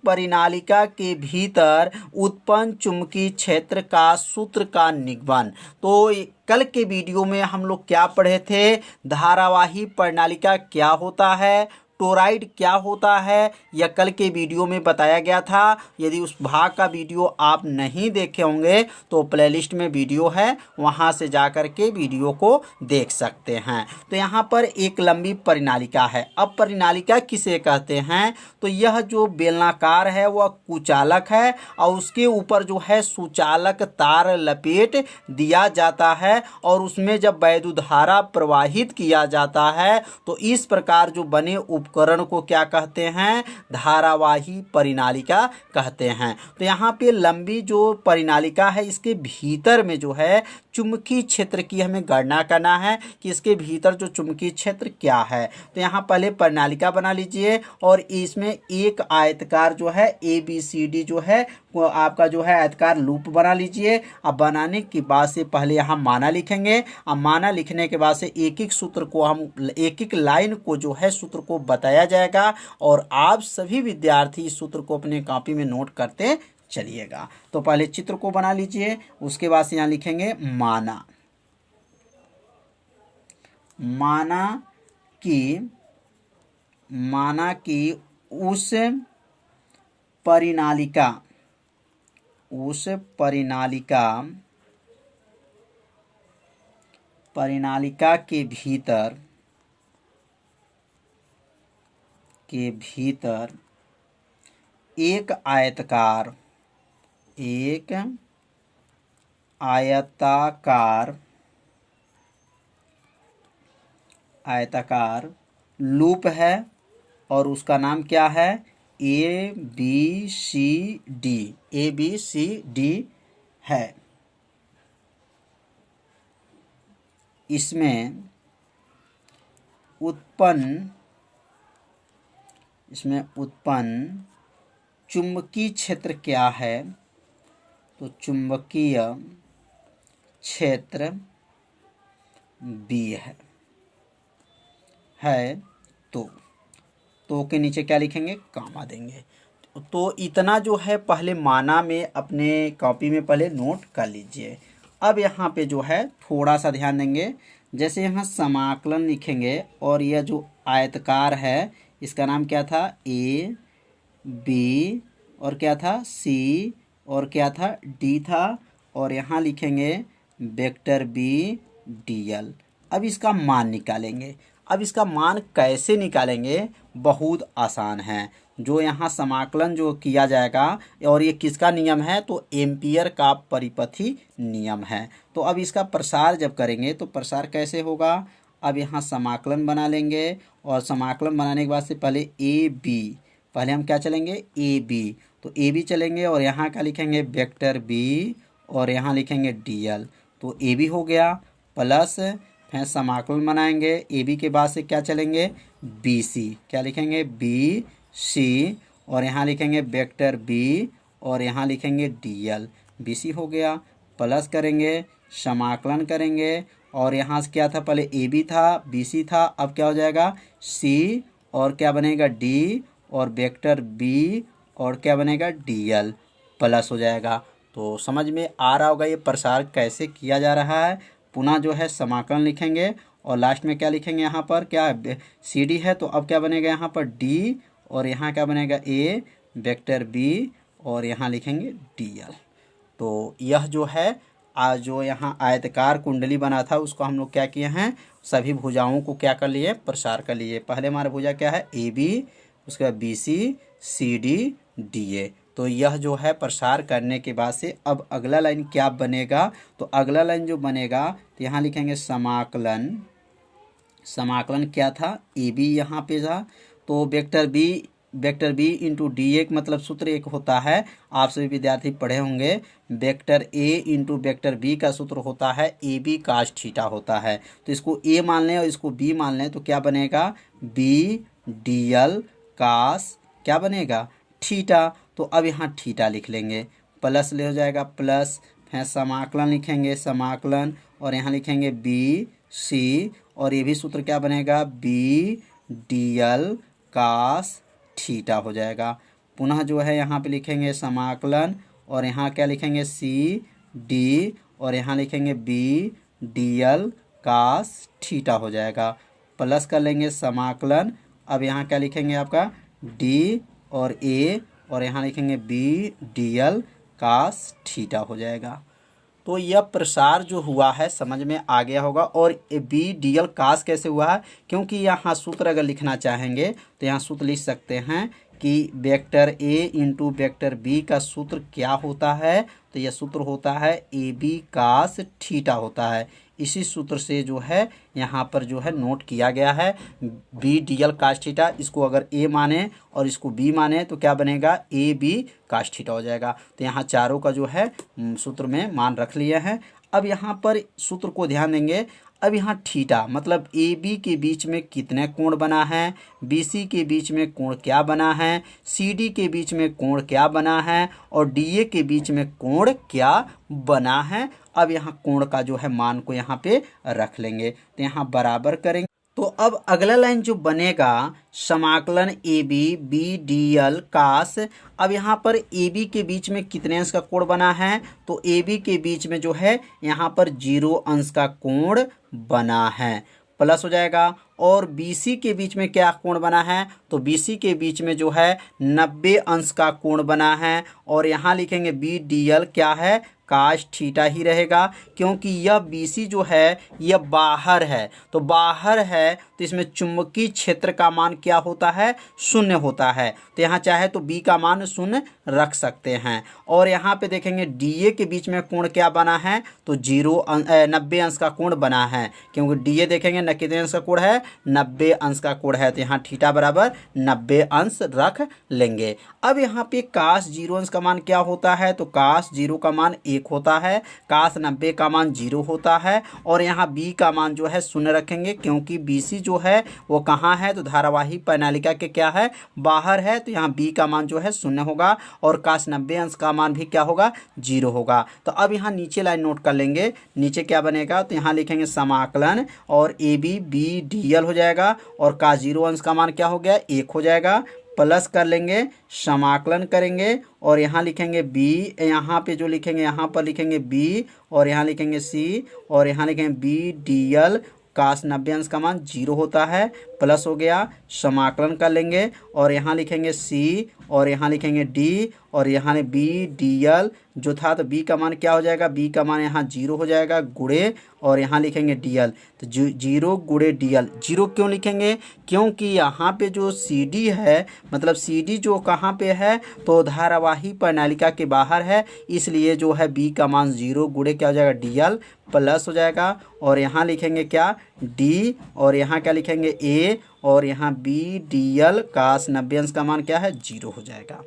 परिनालिका के भीतर उत्पन्न चुंबकीय क्षेत्र का सूत्र का निगमन। तो कल के वीडियो में हम लोग क्या पढ़े थे, धारावाही परिनालिका क्या होता है, टोरॉइड क्या होता है, यह कल के वीडियो में बताया गया था। यदि उस भाग का वीडियो आप नहीं देखे होंगे तो प्लेलिस्ट में वीडियो है, वहां से जाकर के वीडियो को देख सकते हैं। तो यहाँ पर एक लंबी परिनालिका है। अब परिनालिका किसे कहते हैं, तो यह जो बेलनाकार है वह कुचालक है और उसके ऊपर जो है सुचालक तार लपेट दिया जाता है और उसमें जब वैद्युत धारा प्रवाहित किया जाता है तो इस प्रकार जो बने उपकरण को क्या कहते हैं, धारावाही परिनालिका कहते हैं। तो यहाँ पे लंबी जो परिनालिका है इसके भीतर में जो है चुंबकीय क्षेत्र की हमें गणना करना है कि इसके भीतर जो चुंबकीय क्षेत्र क्या है। तो यहाँ पहले परिनालिका बना लीजिए और इसमें एक आयतकार जो है ABCD जो है वो आपका जो है आयतकार लूप बना लीजिए। अब बनाने के बाद से पहले यहाँ माना लिखेंगे। अब माना लिखने के बाद से एक एक सूत्र को हम एक एक लाइन को जो है सूत्र को बताया जाएगा और आप सभी विद्यार्थी इस सूत्र को अपने कॉपी में नोट करते चलिएगा। तो पहले चित्र को बना लीजिए, उसके बाद से यहाँ लिखेंगे माना। माना कि उस परिनालिका के भीतर एक आयताकार लूप है और उसका नाम क्या है, ABCD है। इसमें उत्पन्न चुंबकीय क्षेत्र क्या है, तो चुंबकीय क्षेत्र B है। तो के नीचे क्या लिखेंगे, कामा देंगे। तो इतना जो है पहले माना में अपने कॉपी में पहले नोट कर लीजिए। अब यहाँ पे जो है थोड़ा सा ध्यान देंगे, जैसे यहाँ समाकलन लिखेंगे और यह जो आयतकार है इसका नाम क्या था, A B और क्या था C और क्या था D था और यहाँ लिखेंगे वेक्टर B DL। अब इसका मान निकालेंगे। अब इसका मान कैसे निकालेंगे, बहुत आसान है। जो यहाँ समाकलन जो किया जाएगा और ये किसका नियम है, तो एम्पियर का परिपथी नियम है। तो अब इसका प्रसार जब करेंगे तो प्रसार कैसे होगा, अब यहाँ समाकलन बना लेंगे और समाकलन बनाने के बाद से पहले पहले हम क्या चलेंगे, AB। तो AB चलेंगे और यहाँ क्या लिखेंगे, वेक्टर B और यहाँ लिखेंगे DL। तो AB हो गया प्लस फिर समाकलन बनाएंगे, AB के बाद से क्या चलेंगे, BC। क्या लिखेंगे, BC और यहाँ लिखेंगे वेक्टर B और यहाँ लिखेंगे DL। BC हो गया प्लस करेंगे, समाकलन करेंगे और यहाँ से क्या था, पहले AB था BC था, अब क्या हो जाएगा C और क्या बनेगा D और वेक्टर B और क्या बनेगा DL प्लस हो जाएगा। तो समझ में आ रहा होगा ये प्रसार कैसे किया जा रहा है। पुनः जो है समाकलन लिखेंगे और लास्ट में क्या लिखेंगे, यहाँ पर क्या CD है तो अब क्या बनेगा यहाँ पर D और यहाँ क्या बनेगा A वेक्टर B और यहाँ लिखेंगे DL। तो यह जो है आज जो यहाँ आयतकार कुंडली बना था उसको हम लोग क्या किए हैं, सभी भुजाओं को क्या कर लिए, प्रसार कर लिए। पहले हमारा भुजा क्या है AB, उसके बाद BC CD DA। तो यह जो है प्रसार करने के बाद से अब अगला लाइन क्या बनेगा, तो अगला लाइन जो बनेगा तो यहाँ लिखेंगे समाकलन क्या था, AB यहाँ पे था। तो वेक्टर B इंटू DA मतलब सूत्र एक होता है, आप सभी विद्यार्थी पढ़े होंगे। Vector A into vector B का सूत्र होता है AB कास थीटा होता है। तो इसको A मान लें और इसको B मान लें तो क्या बनेगा, B DL कास क्या बनेगा, थीटा। तो अब यहाँ थीटा लिख लेंगे, प्लस ले हो जाएगा प्लस, फिर समाकलन लिखेंगे समाकलन और यहाँ लिखेंगे BC और ये भी सूत्र क्या बनेगा, B DL कास थीटा हो जाएगा पुनः जो है यहाँ पे लिखेंगे समाकलन, और यहाँ क्या लिखेंगे सी डी, और यहाँ लिखेंगे B D L cos theta हो जाएगा। प्लस कर लेंगे समाकलन, अब यहाँ क्या लिखेंगे आपका डी और ए, और यहाँ लिखेंगे B D L cos theta हो जाएगा। तो यह प्रसार जो हुआ है समझ में आ गया होगा। और बी डी एल कास कैसे हुआ है, क्योंकि यहाँ सूत्र अगर लिखना चाहेंगे तो यहाँ सूत्र लिख सकते हैं कि vector A into vector B का सूत्र क्या होता है, तो यह सूत्र होता है ए बी कास थीटा होता है। इसी सूत्र से जो है यहाँ पर जो है नोट किया गया है B D L cos theta. इसको अगर ए माने और इसको बी माने तो क्या बनेगा ए बी कास थीटा हो जाएगा। तो यहाँ चारों का जो है सूत्र में मान रख लिए हैं। अब यहाँ पर सूत्र को ध्यान देंगे। अब यहाँ थीटा मतलब ए बी के बीच में कितने कोण बना है, बी सी के बीच में कोण क्या बना है, सी डी के बीच में कोण क्या बना है, और डी ए के बीच में कोण क्या बना है। अब यहाँ कोण का जो है मान को यहाँ पे रख लेंगे, तो यहाँ बराबर करेंगे। तो अब अगला लाइन जो बनेगा समाकलन A B B D L कास। अब यहाँ पर ए बी के बीच में कितने अंश का कोण बना है, तो ए बी के बीच में जो है यहाँ पर 0 अंश का कोण बना है, प्लस हो जाएगा। और BC के बीच में क्या कोण बना है, तो BC के बीच में जो है 90 अंश का कोण बना है, और यहाँ लिखेंगे बी डी एल क्या है काश थीटा ही रहेगा, क्योंकि यह BC जो है यह बाहर है। तो बाहर है तो इसमें चुंबकीय क्षेत्र का मान क्या होता है, शून्य होता है। तो यहाँ चाहे तो B का मान शून्य रख सकते हैं। और यहाँ पे देखेंगे DA के बीच में कोण क्या बना है, तो 90 अंश का कोण बना है, क्योंकि DA देखेंगे न कितने अंश का कोण है, 90 अंश का कोण है। तो यहाँ थीटा बराबर 90 अंश रख लेंगे। अब यहाँ पे काश 0 अंश का मान क्या होता है, तो काश 0 का मान 1 होता है, काश 90 का मान 0 होता है, और यहाँ B का मान जो है शून्य रखेंगे, क्योंकि BC जो है वो कहाँ है, तो धारावाही प्रणालिका के क्या है, बाहर है। तो यहाँ B का मान जो है शून्य होगा, और काश 90 अंश का मान भी क्या होगा, 0 होगा। तो अब यहाँ नीचे लाइन नोट कर लेंगे, नीचे क्या बनेगा, तो यहाँ लिखेंगे समाकलन, और A B B D L हो जाएगा, और काश 0 अंश का मान क्या हो गया, 1 हो जाएगा, प्लस कर लेंगे, समाकलन करेंगे, और यहाँ लिखेंगे बी, यहाँ पे जो लिखेंगे यहाँ पर लिखेंगे बी, और यहाँ लिखेंगे सी, और यहाँ लिखेंगे बी डी एल काश 90 अंश का मान 0 होता है, प्लस हो गया, समाकलन कर लेंगे, और यहाँ लिखेंगे सी, और यहाँ लिखेंगे डी, और यहाँ बी डी एल जो था, तो बी का मान क्या हो जाएगा, बी का मान यहाँ 0 हो जाएगा गुणे, और यहाँ लिखेंगे डी एल, तो 0 गुणे डी एल। 0 क्यों लिखेंगे, क्योंकि यहाँ पे जो सी डी है, मतलब सी डी जो कहाँ पे है, तो धारावाही प्रणालिका के बाहर है, इसलिए जो है बी का मान 0 गुणे क्या हो जाएगा, डी एल, प्लस हो जाएगा, और यहाँ लिखेंगे क्या डी, और यहाँ क्या लिखेंगे ए, और यहाँ बी डी एल काश 90 अंश का मान क्या है, 0 हो जाएगा।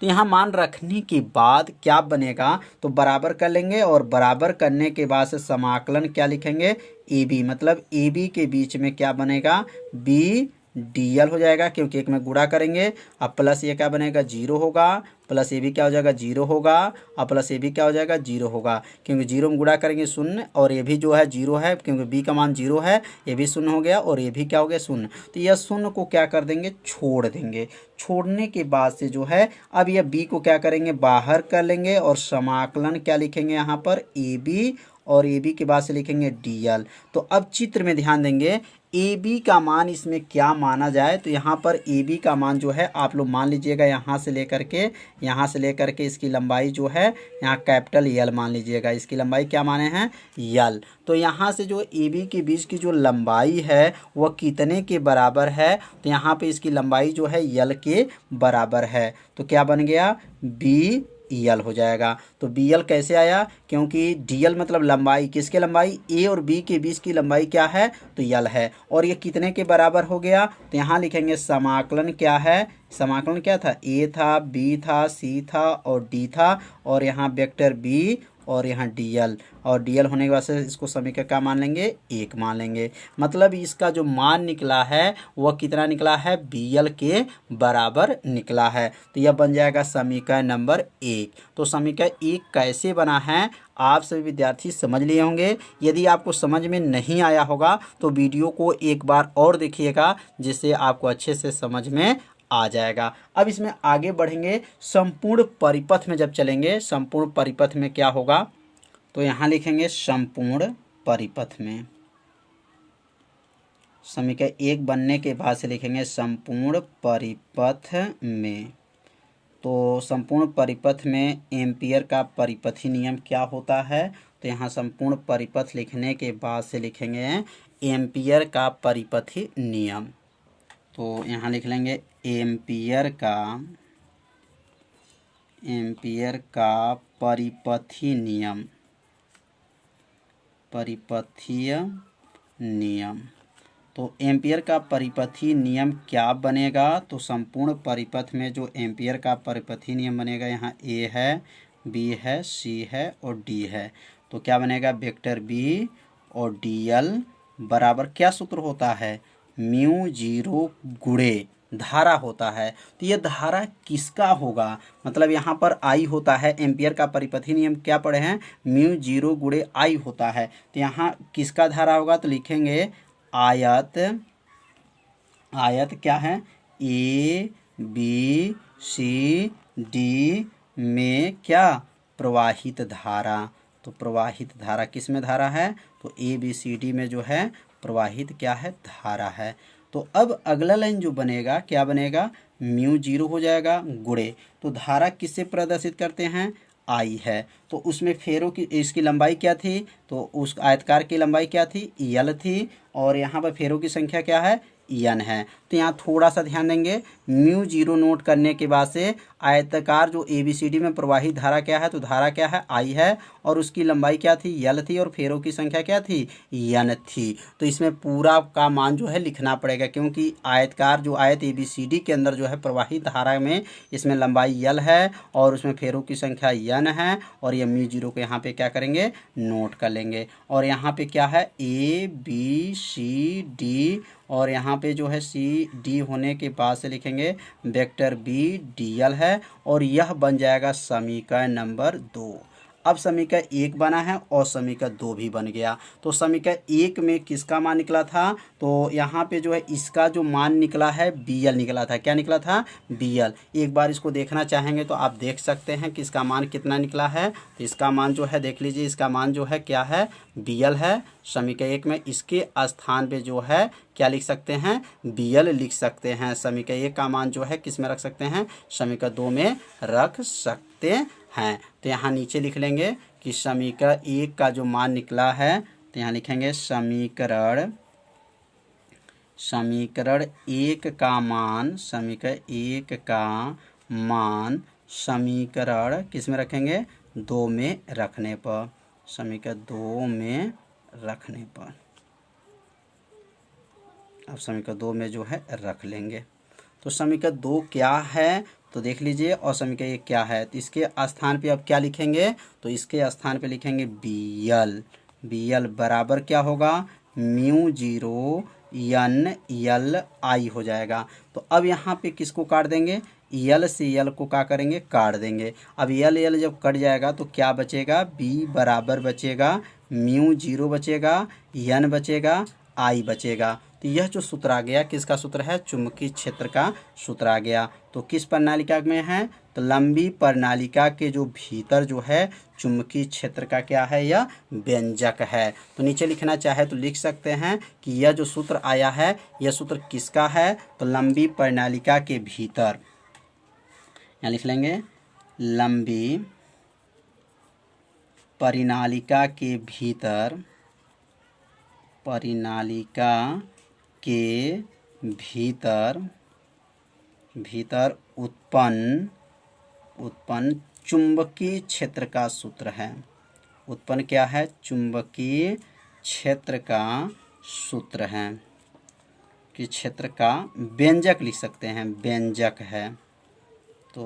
तो यहाँ मान रखने के बाद क्या बनेगा, तो बराबर कर लेंगे, और बराबर करने के बाद से समाकलन क्या लिखेंगे ए बी, मतलब ए बी के बीच में क्या बनेगा, बी डी एल हो जाएगा, क्योंकि एक में गुणा करेंगे। अब प्लस ये क्या बनेगा, 0 होगा, प्लस ये भी क्या हो जाएगा, 0 होगा, और प्लस ये भी क्या हो जाएगा, 0 होगा, क्योंकि 0 में गुणा करेंगे शून्य, और ये भी जो है 0 है, क्योंकि बी का मान 0 है, ये भी शून्य हो गया, और ये भी क्या हो गया, शून्य। तो यह शून्य को क्या कर देंगे, छोड़ देंगे। छोड़ने के बाद से जो है अब यह बी को क्या करेंगे, बाहर कर लेंगे, और समाकलन क्या लिखेंगे यहाँ पर ए बी, और ए बी के बाद से लिखेंगे डी एल। तो अब चित्र में ध्यान देंगे, ए बी का मान इसमें क्या माना जाए, तो यहाँ पर ए बी का मान जो है आप लोग मान लीजिएगा, यहाँ से लेकर के इसकी लंबाई जो है यहाँ कैपिटल यल मान लीजिएगा। इसकी लंबाई क्या माने हैं, यल। तो यहाँ से जो ए बी के बीच की जो लंबाई है वह कितने के बराबर है, तो यहाँ पे इसकी लंबाई जो है यल के बराबर है। तो क्या बन गया, बी यल हो जाएगा। तो बी यल कैसे आया, क्योंकि डी एल मतलब लंबाई, किसके लंबाई, ए और बी के बीच की लंबाई क्या है, तो यल है, और ये कितने के बराबर हो गया, तो यहाँ लिखेंगे समाकलन क्या है, समाकलन क्या था, ए था, बी था, सी था, और डी था, और यहाँ वेक्टर बी, और यहाँ डी एल, और डी एल होने के बाद से इसको समीकरण क्या मान लेंगे, 1 मान लेंगे। मतलब इसका जो मान निकला है वह कितना निकला है, बी एल के बराबर निकला है। तो यह बन जाएगा समीकरण नंबर 1। तो समीकरण 1 कैसे बना है आप सभी विद्यार्थी समझ लिए होंगे। यदि आपको समझ में नहीं आया होगा तो वीडियो को एक बार और देखिएगा, जिससे आपको अच्छे से समझ में आ जाएगा। अब इसमें आगे बढ़ेंगे, संपूर्ण परिपथ में जब चलेंगे, संपूर्ण परिपथ में क्या होगा, तो यहाँ लिखेंगे संपूर्ण परिपथ में, समीकरण 1 बनने के बाद से लिखेंगे संपूर्ण परिपथ में। तो संपूर्ण परिपथ में एम्पियर का परिपथी नियम क्या होता है, तो यहाँ संपूर्ण परिपथ लिखने के बाद से लिखेंगे एम्पियर का परिपथी नियम। तो यहाँ लिख लेंगे एम्पियर का परिपथी नियम, परिपथीय नियम। तो एम्पियर का परिपथी नियम क्या बनेगा, तो संपूर्ण परिपथ में जो एम्पियर का परिपथी नियम बनेगा, यहाँ ए है, बी है, सी है और डी है। तो क्या बनेगा, वेक्टर बी और डी एल बराबर क्या सूत्र होता है, म्यू जीरो गुणे धारा होता है। तो ये धारा किसका होगा, मतलब यहाँ पर आई होता है, एम्पियर का परिपथी नियम क्या पढ़े हैं, म्यू जीरो गुणे आई होता है। तो यहाँ किसका धारा होगा, तो लिखेंगे आयत क्या है, ए बी सी डी में क्या, प्रवाहित धारा। तो प्रवाहित धारा किस में धारा है, तो ए बी सी डी में जो है प्रवाहित क्या है, धारा है। तो अब अगला लाइन जो बनेगा क्या बनेगा, म्यू जीरो हो जाएगा गुणे, तो धारा किससे प्रदर्शित करते हैं, आई है। तो उसमें फेरों की इसकी लंबाई क्या थी, तो उस आयतकार की लंबाई क्या थी, यल थी, और यहाँ पर फेरों की संख्या क्या है, एन है। तो यहाँ थोड़ा सा ध्यान देंगे, म्यू जीरो नोट करने के बाद से आयताकार जो ABCD में प्रवाहित धारा क्या है, तो धारा क्या है, आई है, और उसकी लंबाई क्या थी, यल थी, और फेरों की संख्या क्या थी, एन थी। तो इसमें पूरा का मान जो है लिखना पड़ेगा, क्योंकि आयतकार जो आयत ABCD के अंदर जो है प्रवाहित धारा में इसमें लंबाई यल है और उसमें फेरों की संख्या एन है, और ये म्यू जीरो को यहाँ पे क्या करेंगे, नोट कर लेंगे। और यहाँ पे क्या है, ABCD, और यहाँ पे जो है CD होने के बाद से लिखेंगे वेक्टर BDL है, और यह बन जाएगा समीकरण नंबर 2। अब समीकरण 1 बना है और समीकरण 2 भी बन गया। तो समीकरण 1 में किसका मान निकला था, तो यहाँ पे जो है इसका जो मान निकला है BL निकला था। क्या निकला था, BL। एक बार इसको देखना चाहेंगे तो आप देख सकते हैं कि इसका मान कितना निकला है। तो इसका मान जो है देख लीजिए, इसका मान जो है क्या है, BL है। समीकरण 1 में इसके स्थान पे जो है क्या लिख सकते हैं, BL लिख सकते हैं। समीकरण 1 का मान जो है किस में रख सकते हैं, समीकरण 2 में रख सकते हैं। तो यहाँ नीचे लिख लेंगे कि समीकरण 1 का जो मान निकला है, तो यहाँ लिखेंगे समीकरण 1 का मान, समीकरण 1 का मान समीकरण किस में रखेंगे, 2 में रखने पर, समीकरण 2 में रखने पर। अब समीकरण 2 में जो है रख लेंगे। तो समीकरण 2 क्या है, तो देख लीजिए, और समीकरण 1 क्या है। तो इसके स्थान पे अब क्या लिखेंगे, तो इसके स्थान पे लिखेंगे BL बराबर क्या होगा, म्यू जीरो एन यल आई हो जाएगा। तो अब यहाँ पे किसको काट देंगे, यल से यल को क्या करेंगे, काट देंगे। अब यल जब कट जाएगा तो क्या बचेगा, B बराबर बचेगा, म्यू जीरो बचेगा, एन बचेगा, आई बचेगा। तो यह जो सूत्र आ गया किसका सूत्र है, चुंबकीय क्षेत्र का सूत्र आ गया। तो किस प्रणालिका में है, तो लंबी प्रणालिका के जो भीतर जो है चुंबकीय क्षेत्र का क्या है, यह व्यंजक है। तो नीचे लिखना चाहे तो लिख सकते हैं कि यह जो सूत्र आया है, यह सूत्र किसका है, तो लंबी प्रणालिका के भीतर, यहाँ लिख लेंगे लंबी प्रणालिका के भीतर, प्रणालिका के भीतर उत्पन्न चुंबकीय क्षेत्र का सूत्र है। उत्पन्न क्या है, चुंबकीय क्षेत्र का सूत्र है, कि क्षेत्र का व्यंजक लिख सकते हैं, व्यंजक है। तो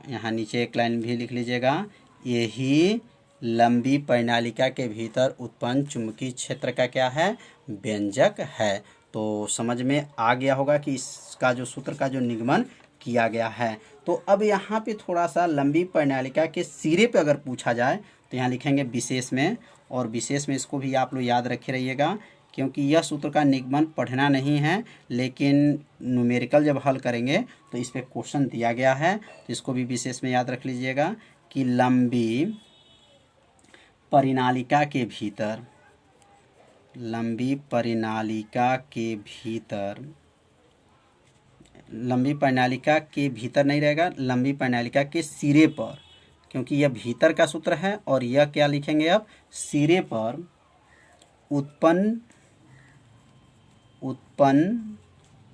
यहाँ नीचे एक लाइन भी लिख लीजिएगा, यही लंबी प्रणालिका के भीतर उत्पन्न चुंबकीय क्षेत्र का क्या है, व्यंजक है। तो समझ में आ गया होगा कि इसका जो सूत्र का जो निगमन किया गया है। तो अब यहाँ पे थोड़ा सा लंबी प्रणालिका के सिरे पे अगर पूछा जाए तो यहाँ लिखेंगे विशेष में, और विशेष में इसको भी आप लोग याद रखे रहिएगा, क्योंकि यह सूत्र का निगमन पढ़ना नहीं है, लेकिन न्यूमेरिकल जब हल करेंगे तो इस पे क्वेश्चन दिया गया है, तो इसको भी विशेष में याद रख लीजिएगा कि लंबी परिनालिका के भीतर, लंबी परिनालिका के भीतर, लंबी परिनालिका के भीतर नहीं रहेगा, लंबी परिनालिका के सिरे पर, क्योंकि यह भीतर का सूत्र है और यह क्या लिखेंगे अब, सिरे पर उत्पन्न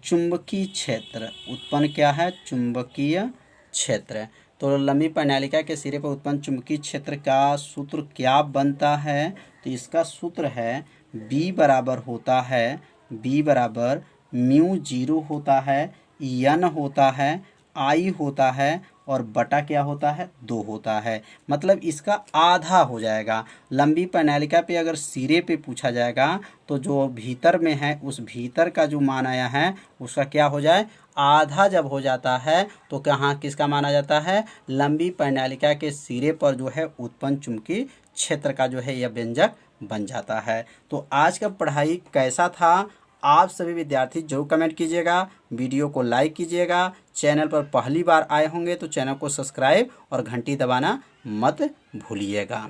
चुंबकीय क्षेत्र, उत्पन्न क्या है, चुंबकीय क्षेत्र। तो लंबी परिनालिका के सिरे पर उत्पन्न चुंबकीय क्षेत्र का सूत्र क्या बनता है, तो इसका सूत्र है B बराबर होता है, B बराबर म्यू 0 होता है, N होता है, I होता है और बटा क्या होता है, 2 होता है। मतलब इसका आधा हो जाएगा। लंबी परिनालिका पे अगर सिरे पे पूछा जाएगा तो जो भीतर में है उस भीतर का जो मान आया है उसका क्या हो जाए, आधा जब हो जाता है तो कहाँ किसका माना जाता है, लंबी परिनालिका के सिरे पर जो है उत्पन्न चुंबकीय क्षेत्र का जो है यह व्यंजक बन जाता है। तो आज का पढ़ाई कैसा था, आप सभी विद्यार्थी जरूर कमेंट कीजिएगा, वीडियो को लाइक कीजिएगा, चैनल पर पहली बार आए होंगे तो चैनल को सब्सक्राइब और घंटी दबाना मत भूलिएगा।